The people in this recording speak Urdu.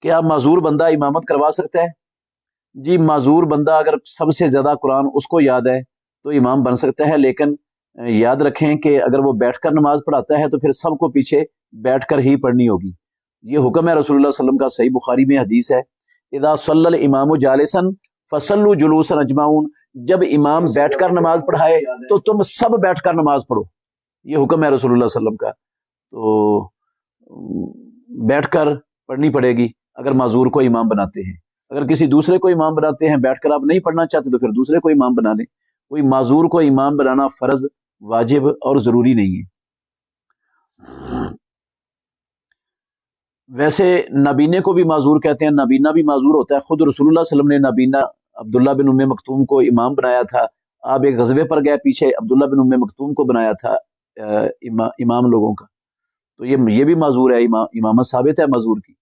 کیا معذور بندہ امامت کروا سکتا ہے؟ جی معذور بندہ اگر سب سے زیادہ قرآن اس کو یاد ہے تو امام بن سکتا ہے، لیکن یاد رکھیں کہ اگر وہ بیٹھ کر نماز پڑھاتا ہے تو پھر سب کو پیچھے بیٹھ کر ہی پڑھنی ہوگی۔ یہ حکم ہے رسول اللہ صلی اللہ علیہ وسلم کا، صحیح بخاری میں حدیث ہے، اذا صلی الامام جالسا فصلوا جلوسا اجمعون، جب امام بیٹھ کر نماز پڑھائے تو تم سب بیٹھ کر نماز پڑھو، یہ حکم ہے رسول اللہ صلی اللہ علیہ وسلم کا۔ تو بیٹھ کر پڑھنی پڑے گی اگر معذور کو امام بناتے ہیں۔ اگر کسی دوسرے کو امام بناتے ہیں، بیٹھ کر آپ نہیں پڑھنا چاہتے تو پھر دوسرے کو امام بنا لیں، کوئی معذور کو امام بنانا فرض، واجب اور ضروری نہیں ہے۔ ویسے نابینے کو بھی معذور کہتے ہیں، نابینا بھی معذور ہوتا ہے، خود رسول اللہ صلی اللہ علیہ وسلم نے نابینا عبداللہ بن ام مکتوم کو امام بنایا تھا۔ آپ ایک غزوے پر گئے، پیچھے عبداللہ بن ام مکتوم کو بنایا تھا امام لوگوں کا، تو یہ بھی معذور ہے، امامت ثابت ہے معذور کی۔